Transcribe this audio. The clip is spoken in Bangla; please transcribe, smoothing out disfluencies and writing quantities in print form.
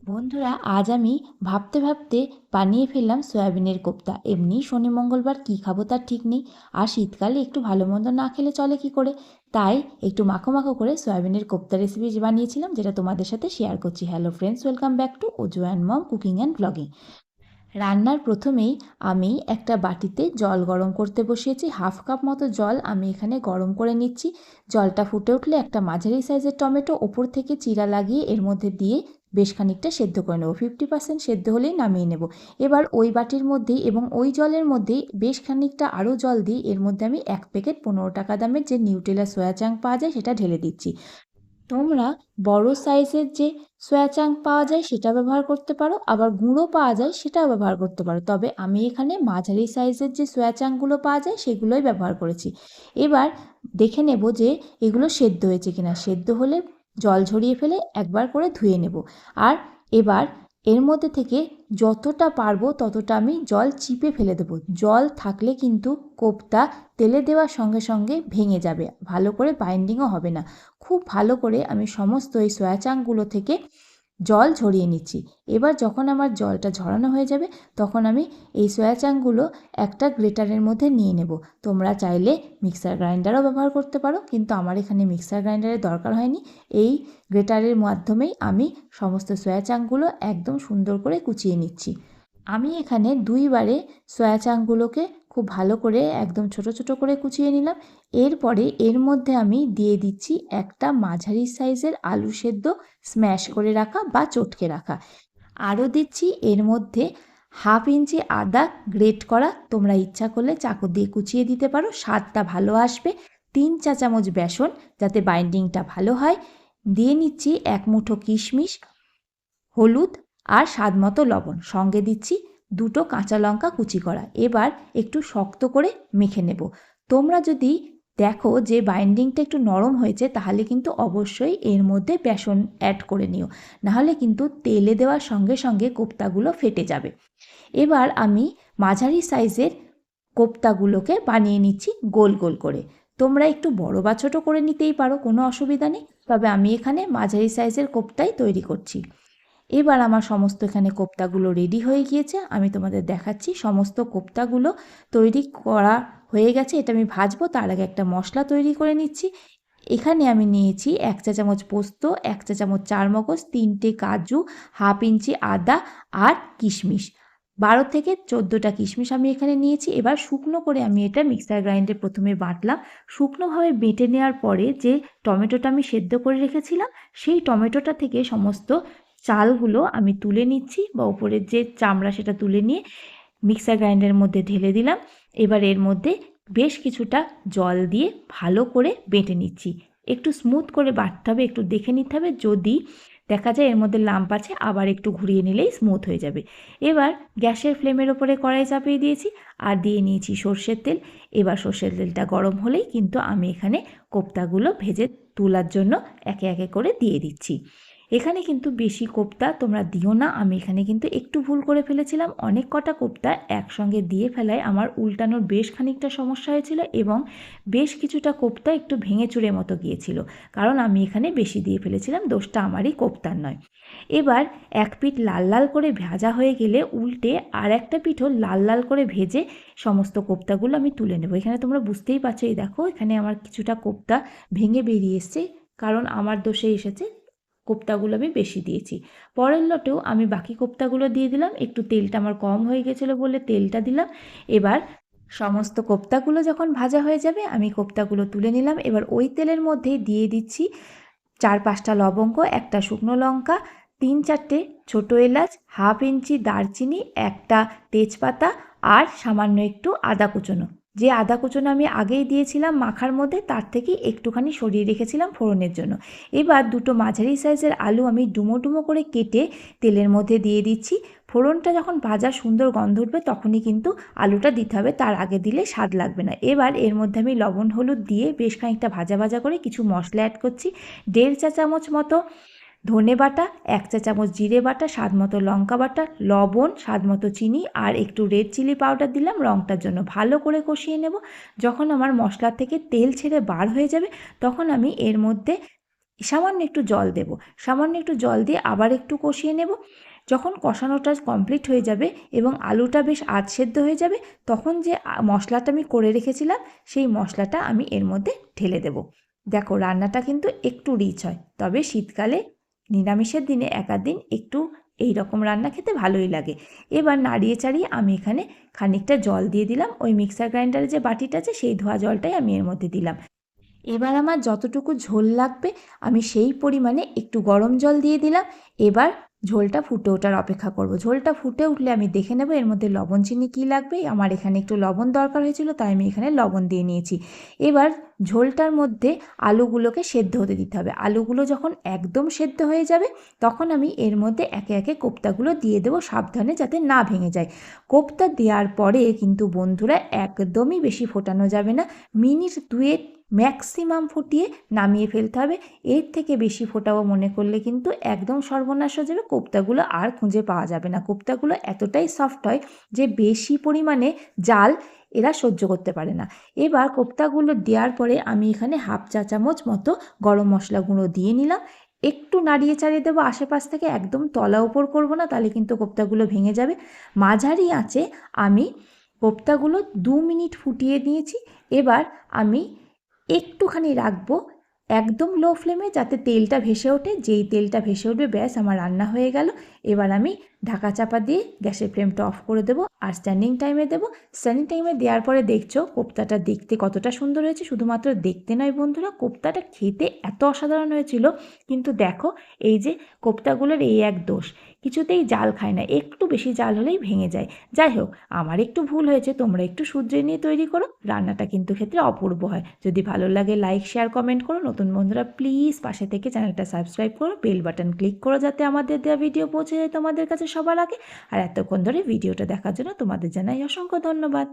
বন্ধুরা, আজ আমি ভাবতে ভাবতে বানিয়ে ফেললাম সয়াবিনের কোপ্তা। এমনি শনি মঙ্গলবার কী খাবো তার ঠিক নেই, আর শীতকালে একটু ভালো মন্দ না খেলে চলে কি করে। তাই একটু মাখো মাখো করে সয়াবিনের কোপ্তা রেসিপি বানিয়েছিলাম, যেটা তোমাদের সাথে শেয়ার করছি। Hello friends, welcome back to Aju and mom cooking and blogging. রান্নার প্রথমেই আমি একটা বাটিতে জল গরম করতে বসিয়েছি। 1/2 কাপ মতো জল আমি এখানে গরম করে নিচ্ছি। জলটা ফুটে উঠলে একটা মাঝারি সাইজের টমেটো ওপর থেকে চিরা লাগিয়ে এর মধ্যে দিয়ে বেশ খানিকটা সেদ্ধ করে নেব। 50% সেদ্ধ হলেই নামিয়ে নেব। এবার ওই বাটির মধ্যেই এবং ওই জলের মধ্যেই বেশ খানিকটা আরও জল দিয়ে এর মধ্যে আমি 1 প্যাকেট 15 টাকা দামের যে নিউট্রেলা সয়া চাংক পাওয়া যায় সেটা ঢেলে দিচ্ছি। তোমরা বড় সাইজের যে সয়া চাংক পাওয়া যায় সেটা ব্যবহার করতে পারো, আবার গুঁড়ো পাওয়া যায় সেটাও ব্যবহার করতে পারো। তবে আমি এখানে মাঝারি সাইজের যে সয়া চাংকগুলো পাওয়া যায় সেগুলোই ব্যবহার করেছি। এবার দেখে নেব যে এগুলো সেদ্ধ হয়েছে কিনা। সেদ্ধ হলে জল ঝরিয়ে ফেলে একবার করে ধুয়ে নেব। আর এবার এর মধ্যে থেকে যতটা পারবো ততটা আমি জল চিপে ফেলে দেবো। জল থাকলে কিন্তু কোপ্তা তেলে দেওয়ার সঙ্গে সঙ্গে ভেঙে যাবে, ভালো করে বাইন্ডিংও হবে না। খুব ভালো করে আমি সমস্ত এই সয়া চাংকগুলো থেকে জল ঝরিয়ে নিচ্ছি। এবার যখন আমার জলটা ঝরানো হয়ে যাবে তখন আমি এই সয়া চাংকগুলো একটা গ্রেটারের মধ্যে নিয়ে নেব। তোমরা চাইলে মিক্সার গ্রাইন্ডারও ব্যবহার করতে পারো, কিন্তু আমার এখানে মিক্সার গ্রাইন্ডারের দরকার হয়নি। এই গ্রেটারের মাধ্যমেই আমি সমস্ত সয়া চাংকগুলো একদম সুন্দর করে কুচিয়ে নিচ্ছি। আমি এখানে 2 বারে সয়া চাংকগুলোকে খুব ভালো করে একদম ছোট ছোট করে কুচিয়ে নিলাম। এরপরে এর মধ্যে আমি দিয়ে দিচ্ছি একটা মাঝারি সাইজের আলু সেদ্ধ স্ম্যাশ করে রাখা বা চটকে রাখা। আরও দিচ্ছি এর মধ্যে 1/2 ইঞ্চি আদা গ্রেট করা, তোমরা ইচ্ছা করলে চাকু দিয়ে কুচিয়ে দিতে পারো, স্বাদটা ভালো আসবে। 3 চা চামচ বেসন, যাতে বাইন্ডিংটা ভালো হয়। দিয়ে নিচ্ছি 1 মুঠো কিশমিশ, হলুদ আর স্বাদ মতো লবণ। সঙ্গে দিচ্ছি 2টো কাঁচা লঙ্কা কুচি করা। এবার একটু শক্ত করে মেখে নেব। তোমরা যদি দেখো যে বাইন্ডিংটা একটু নরম হয়েছে তাহলে কিন্তু অবশ্যই এর মধ্যে বেসন অ্যাড করে নিও, নাহলে কিন্তু তেলে দেওয়ার সঙ্গে সঙ্গে কোপ্তাগুলো ফেটে যাবে। এবার আমি মাঝারি সাইজের কোপ্তাগুলোকে বানিয়ে নিচ্ছি গোল গোল করে। তোমরা একটু বড় বা ছোটো করে নিতেই পারো, কোনো অসুবিধা নেই। তবে আমি এখানে মাঝারি সাইজের কোপ্তাই তৈরি করছি। এবার আমার সমস্ত এখানে কোপ্তাগুলো রেডি হয়ে গিয়েছে। আমি তোমাদের দেখাচ্ছি সমস্ত কোপ্তাগুলো তৈরি করা হয়ে গেছে। এটা আমি ভাজবো, তার আগে একটা মশলা তৈরি করে নিচ্ছি। এখানে আমি নিয়েছি 1 চা চামচ পোস্ত, 1 চা চামচ চারমগজ, 3টে কাজু, 1/2 ইঞ্চি আদা আর কিশমিশ। 12 থেকে 14টা কিশমিশ আমি এখানে নিয়েছি। এবার শুকনো করে আমি এটা মিক্সার গ্রাইন্ডারে প্রথমে বাটলাম। শুকনোভাবে বেটে নেওয়ার পরে যে টমেটোটা আমি সেদ্ধ করে রেখেছিলাম সেই টমেটোটা থেকে সমস্ত চালগুলো আমি তুলে নিচ্ছি, বা ওপরের যে চামড়া সেটা তুলে নিয়ে মিক্সার গ্রাইন্ডারের মধ্যে ঢেলে দিলাম। এবার এর মধ্যে বেশ কিছুটা জল দিয়ে ভালো করে বেটে নিচ্ছি। একটু স্মুথ করে বাটতে হবে, একটু দেখে নিতে হবে। যদি দেখা যায় এর মধ্যে লাম্প আছে আবার একটু ঘুরিয়ে নিলেই স্মুথ হয়ে যাবে। এবার গ্যাসের ফ্লেমের ওপরে কড়াই চাপিয়ে দিয়েছি আর দিয়ে নিয়েছি সর্ষের তেল। এবার সর্ষের তেলটা গরম হলেই কিন্তু আমি এখানে কোপ্তাগুলো ভেজে তোলার জন্য একে একে করে দিয়ে দিচ্ছি। এখানে কিন্তু বেশি কোপ্তা তোমরা দিও না। আমি এখানে কিন্তু একটু ভুল করে ফেলেছিলাম, অনেক কটা কোপ্তা একসঙ্গে দিয়ে ফেলায় আমার উল্টানোর বেশ খানিকটা সমস্যা হয়েছিল এবং বেশ কিছুটা কোপ্তা একটু ভেঙে চুরে মতো গিয়েছিল, কারণ আমি এখানে বেশি দিয়ে ফেলেছিলাম। দোষটা আমারই, কোপ্তার নয়। এবার এক পিঠ লাল লাল করে ভাজা হয়ে গেলে উল্টে আর একটা পিঠও লাল লাল করে ভেজে সমস্ত কোপ্তাগুলো আমি তুলে নেব। এখানে তোমরা বুঝতেই পারছো, এই দেখো এখানে আমার কিছুটা কোপ্তা ভেঙে বেরিয়ে এসছে, কারণ আমার দোষে এসেছে, কোপ্তাগুলো আমি বেশি দিয়েছি। পরের লটেও আমি বাকি কোপ্তাগুলো দিয়ে দিলাম। একটু তেলটা আমার কম হয়ে গেছিলো বলে তেলটা দিলাম। এবার সমস্ত কোপ্তাগুলো যখন ভাজা হয়ে যাবে আমি কোপ্তাগুলো তুলে নিলাম। এবার ওই তেলের মধ্যেই দিয়ে দিচ্ছি 4-5টা লবঙ্গ, একটা শুকনো লঙ্কা, 3-4টে ছোটো এলাচ, 1/2 ইঞ্চি দারচিনি, একটা তেজপাতা আর সামান্য একটু আদা কুচোনো। যে আদা কুচোনো আমি আগেই দিয়েছিলাম মাখার মধ্যে, তার থেকে একটুখানি সরিয়ে রেখেছিলাম ফোড়নের জন্য। এবার 2টো মাঝারি সাইজের আলু আমি ডুমো ডুমো করে কেটে তেলের মধ্যে দিয়ে দিচ্ছি। ফোড়নটা যখন ভাজার সুন্দর গন্ধ উঠবে তখনই কিন্তু আলুটা দিতে হবে, তার আগে দিলে স্বাদ লাগবে না। এবার এর মধ্যে আমি লবণ হলুদ দিয়ে বেশ খানিকটা ভাজা ভাজা করে কিছু মশলা অ্যাড করছি। 1.5 চা চামচ মতো ধনে বাটা, 1 চা চামচ জিরে বাটা, স্বাদ মতো লঙ্কা বাটা, লবণ, স্বাদ মতো চিনি আর একটু রেড চিলি পাউডার দিলাম রঙটার জন্য। ভালো করে কষিয়ে নেব। যখন আমার মশলা থেকে তেল ছেড়ে বার হয়ে যাবে তখন আমি এর মধ্যে সামান্য একটু জল দেব, সামান্য একটু জল দিয়ে আবার একটু কষিয়ে নেব। যখন কষানোটা কমপ্লিট হয়ে যাবে এবং আলুটা বেশ আধ সেদ্ধ হয়ে যাবে, তখন যে মশলাটা আমি করে রেখেছিলাম সেই মশলাটা আমি এর মধ্যে ঢেলে দেব। দেখো রান্নাটা কিন্তু একটু রিচ হয়, তবে শীতকালে নিরামিষের দিনে এক আধ দিন একটু এই রকম রান্না খেতে ভালোই লাগে। এবার নাড়িয়ে চাড়িয়ে আমি এখানে খানিকটা জল দিয়ে দিলাম, ওই মিক্সার গ্রাইন্ডারে যে বাটিটা আছে সেই ধোয়া জলটাই আমি এর মধ্যে দিলাম। এবার আমার যতটুকু ঝোল লাগবে আমি সেই পরিমাণে একটু গরম জল দিয়ে দিলাম। এবার ঝোলটা ফুটে ওঠার অপেক্ষা করব। ঝোলটা ফুটে উঠলে আমি দেখে নেব এর মধ্যে লবণ চিনি কী লাগবে। আমার এখানে একটু লবণ দরকার হয়েছিল, তাই আমি এখানে লবণ দিয়ে নিয়েছি। এবার ঝোলটার মধ্যে আলুগুলোকে সেদ্ধ হতে দিতে হবে। আলুগুলো যখন একদম সেদ্ধ হয়ে যাবে তখন আমি এর মধ্যে একে একে কোপ্তাগুলো দিয়ে দেবো, সাবধানে যাতে না ভেঙে যায়। কোপ্তা দেওয়ার পরে কিন্তু বন্ধুরা একদমই বেশি ফোটানো যাবে না, মিনিট 2 ম্যাক্সিমাম ফুটিয়ে নামিয়ে ফেলতে হবে। এর থেকে বেশি ফোটাবো মনে করলে কিন্তু একদম সর্বনাশ হয়ে যাবে, কোপ্তাগুলো আর খুঁজে পাওয়া যাবে না। কোপ্তাগুলো এতটাই সফট হয় যে বেশি পরিমাণে জাল এরা সহ্য করতে পারে না। এবার কোপ্তাগুলো দেওয়ার পরে আমি এখানে হাফ চা চামচ মতো গরম মশলা গুঁড়ো দিয়ে নিলাম। একটু নাড়িয়ে চাড়িয়ে দেবো আশেপাশ থেকে, একদম তলা উপর করবো না, তাহলে কিন্তু কোপ্তাগুলো ভেঙে যাবে। মাঝারি আঁচে আমি কোপ্তাগুলো 2 মিনিট ফুটিয়ে নিয়েছি। এবার আমি একটুখানি রাখবো একদম লো ফ্লেমে, যাতে তেলটা ভেসে ওঠে। যেই তেলটা ভেসে উঠবে ব্যাস আমার রান্না হয়ে গেল। এবার আমি ঢাকা চাপা দিয়ে গ্যাসের ফ্লেমটা অফ করে দেবো আর স্ট্যান্ডিং টাইমে দেবো। স্ট্যান্ডিং টাইমে দেওয়ার পরে দেখছো কোপ্তাটা দেখতে কতটা সুন্দর হয়েছে। শুধুমাত্র দেখতে নয় বন্ধুরা, কোপ্তাটা খেতে এত অসাধারণ হয়েছিল। কিন্তু দেখো এই যে কোপ্তাগুলোর এই এক দোষ, কিছুতেই জাল খায় না, একটু বেশি জাল হলেই ভেঙে যায়। যাই হোক, আমার একটু ভুল হয়েছে, তোমরা একটু শুধরে নিয়ে তৈরি করো, রান্নাটা কিন্তু ক্ষেত্রে অপূর্ব হয়। যদি ভালো লাগে লাইক শেয়ার কমেন্ট করো। নতুন বন্ধুরা প্লিজ পাশে থেকে চ্যানেলটা সাবস্ক্রাইব করো, বেল বাটন ক্লিক করো যাতে আমাদের দেওয়া ভিডিও পৌঁছে যায় তোমাদের কাছে সবার আগে। আর এতক্ষণ ধরে ভিডিওটা দেখার জন্য তোমাদের জানাই অসংখ্য ধন্যবাদ।